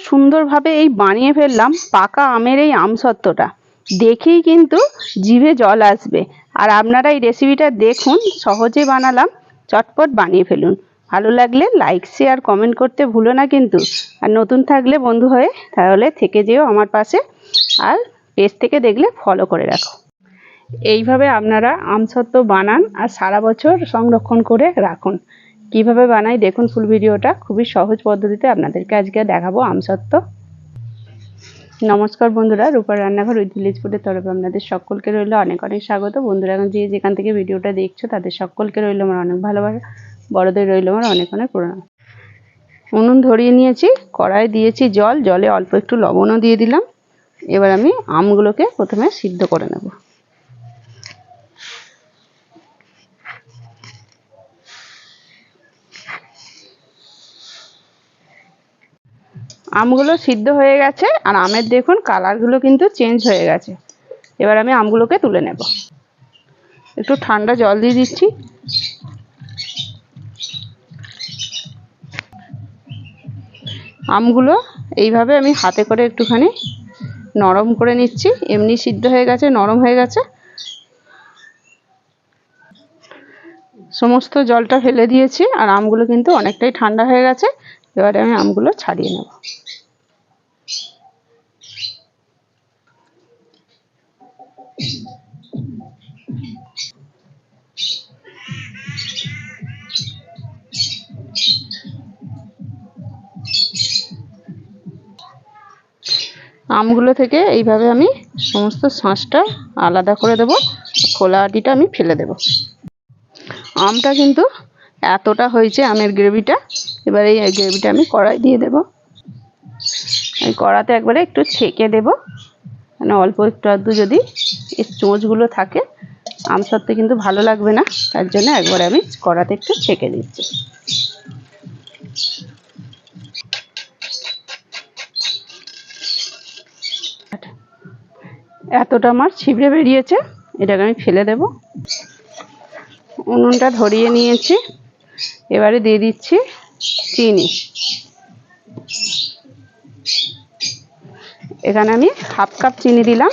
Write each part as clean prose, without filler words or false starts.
সুন্দরভাবে এই বানিয়ে ফেললাম পাকা আমের এই আমসত্ত্বটা, দেখেই কিন্তু জিভে জল আসবে। আর আপনারা এই রেসিপিটা দেখুন, সহজেই বানালাম, চটপট বানিয়ে ফেলুন। ভালো লাগলে লাইক শেয়ার কমেন্ট করতে ভুলো না কিন্তু। আর নতুন থাকলে বন্ধু হয়ে তাহলে থেকে যেও আমার পাশে, আর পেজ থেকে দেখলে ফলো করে রাখো। এইভাবে আপনারা আমসত্ত্ব বানান আর সারা বছর সংরক্ষণ করে রাখুন। কিভাবে বানাই দেখুন ফুল ভিডিওটা, খুবই সহজ পদ্ধতিতে আপনাদেরকে আজকে দেখাবো আমসত্ত্ব। নমস্কার বন্ধুরা, রূপার রান্নাঘর উইথ ভিলেজ ফুডের তরফে আপনাদের সকলকে রইল অনেক অনেক স্বাগত। বন্ধুরা এখন যে যেখান থেকে ভিডিওটা দেখছো তাদের সকলকে রইল আমার অনেক ভালোবাসা, বড়দের রইল আমার অনেক অনেক প্রণাম। উনুন ধরিয়ে নিয়েছি, কড়াই দিয়েছি জল, জলে অল্প একটু লবণও দিয়ে দিলাম। এবার আমি আমগুলোকে প্রথমে সিদ্ধ করে নেব। আমগুলো সিদ্ধ হয়ে গেছে আর আমের দেখুন কালারগুলো কিন্তু চেঞ্জ হয়ে গেছে। এবার আমি আমগুলোকে তুলে নেব। একটু ঠান্ডা জল দিয়ে দিচ্ছি। আমগুলো এইভাবে আমি হাতে করে একটুখানি নরম করে নিচ্ছি। এমনি সিদ্ধ হয়ে গেছে, নরম হয়ে গেছে। সমস্ত জলটা ফেলে দিয়েছি আর আমগুলো কিন্তু অনেকটাই ঠান্ডা হয়ে গেছে। এবারে আমি আমগুলো ছাড়িয়ে নেব। আমগুলো থেকে এইভাবে আমি সমস্ত শাঁসটা আলাদা করে দেব, খোলা আটিটা আমি ফেলে দেব। আমটা কিন্তু এতটা হয়েছে আমের গ্রেভিটা। এবার এই গ্রেভিটা আমি কড়াই দিয়ে দেব। এই কড়াতে একবারে একটু ছেঁকে দেব, মানে অল্প একটু আধটু যদি এর চোঁচগুলো থাকে আমসত্ত্বে কিন্তু ভালো লাগবে না, তার জন্য একবারে আমি কড়াতে একটু ছেঁকে দিচ্ছি। এতটা আমার ছিবড়ে বেরিয়েছে, এটাকে আমি ফেলে দেব। উনুনটা ধরিয়ে নিয়েছি, এবারে দিয়ে দিচ্ছি চিনি। এখানে আমি হাফ কাপ চিনি দিলাম।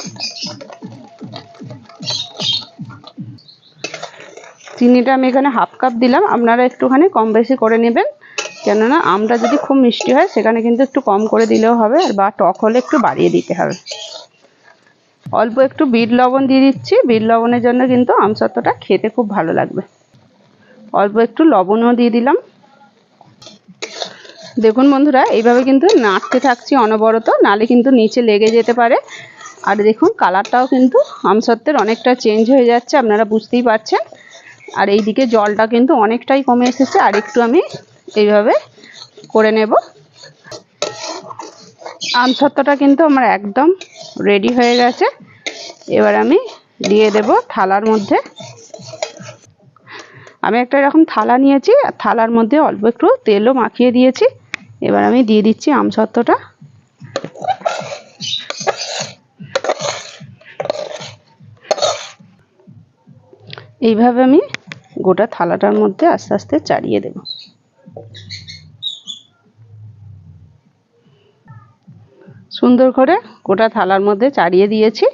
চিনিটা আমি এখানে হাফ কাপ দিলাম, আপনারা একটুখানি কম বেশি করে নেবেন, কেননা আমটা যদি খুব মিষ্টি হয় সেখানে কিন্তু একটু কম করে দিলেও হবে, আর বা টক হলে একটু বাড়িয়ে দিতে হবে। অল্প একটু বিট লবণ দিয়ে দিচ্ছি, বিট লবণের জন্য কিন্তু আমসত্ত্বটা খেতে খুব ভালো লাগবে। অল্প একটু লবণও দিয়ে দিলাম। দেখুন বন্ধুরা, এইভাবে কিন্তু নাড়তে থাকছি অনবরত, নালে কিন্তু নিচে লেগে যেতে পারে। আর দেখুন কালারটাও কিন্তু আমসত্ত্বের অনেকটা চেঞ্জ হয়ে যাচ্ছে, আপনারা বুঝতেই পারছেন। আর এই দিকে জলটা কিন্তু অনেকটাই কমে এসেছে, আর একটু আমি এইভাবে করে নেব। আমসত্ত্বটা কিন্তু আমার একদম রেডি হয়ে গেছে। এবার আমি দিয়ে দেব থালার মধ্যে। আমি একটা এরকম থালা নিয়েছি, আর থালার মধ্যে অল্প একটু তেলও মাখিয়ে দিয়েছি। এবার আমি দিয়ে দিচ্ছি আমসত্ত্বটা। এইভাবে আমি গোটা থালাটার মধ্যে আস্তে আস্তে চাড়িয়ে দেব। সুন্দর করে গোটা থালার মধ্যে চাড়িয়ে দিয়েছি।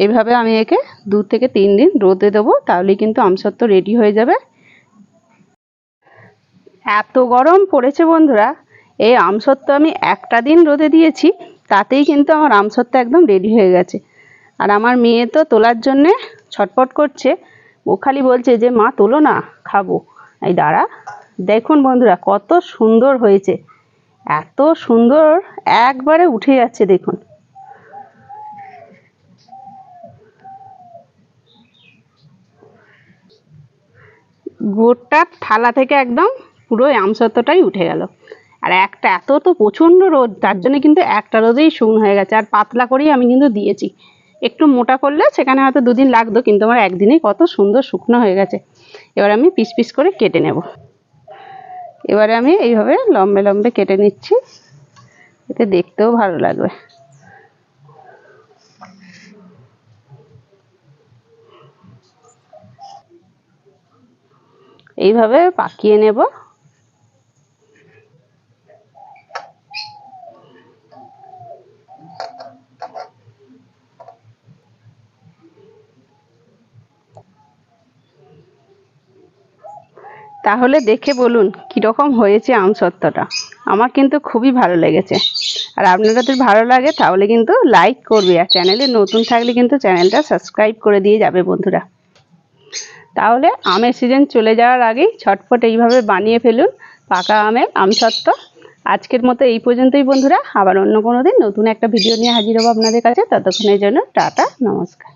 এইভাবে আমি একে 2 থেকে 3 দিন রোদে দেবো, তাহলেই কিন্তু আমসত্ত্ব রেডি হয়ে যাবে। এত গরম পড়েছে বন্ধুরা, এই আমসত্ত্ব আমি একটা দিন রোদে দিয়েছি, তাতেই কিন্তু আমার আমসত্ত্ব একদম রেডি হয়ে গেছে। আর আমার মেয়ে তো তোলার জন্যে ছটফট করছে, ও খালি বলছে যে মা তোলো না, খাবো। এই দাঁড়া। দেখুন বন্ধুরা কত সুন্দর হয়েছে, এত সুন্দর, একবারে উঠে যাচ্ছে দেখুন। গোটা থালা থেকে একদম পুরো আমসত্ত্বটাই উঠে গেল। আর একটা এত তো প্রচণ্ড রোদ, তার জন্য কিন্তু একটা রোদেই শুকনো হয়ে গেছে। আর পাতলা করেই আমি কিন্তু দিয়েছি, একটু মোটা করলে সেখানে হয়তো 2 দিন লাগতো, কিন্তু আমার একদিনেই কত সুন্দর শুকনো হয়ে গেছে। এবার আমি পিস পিস করে কেটে নেব। এবারে আমি এইভাবে লম্বে লম্বে কেটে নিচ্ছি, এতে দেখতেও ভালো লাগবে। এইভাবে পাকিয়ে নেব। তাহলে দেখে বলুন কীরকম হয়েছে আমসত্ত্বটা। আমার কিন্তু খুবই ভালো লেগেছে। আর আপনাদের যদি ভালো লাগে তাহলে কিন্তু লাইক করবে, আর চ্যানেলে নতুন থাকলে কিন্তু চ্যানেলটা সাবস্ক্রাইব করে দিয়ে যাবে বন্ধুরা। তাহলে আমের সিজন চলে যাওয়ার আগেই ঝটপট এইভাবে বানিয়ে ফেলুন পাকা আমের আমসত্ত্ব। আজকের মতো এই পর্যন্তই বন্ধুরা, আবার অন্য কোনো দিন নতুন একটা ভিডিও নিয়ে হাজির হবো আপনাদের কাছে। ততক্ষণের জন্য টাটা, নমস্কার।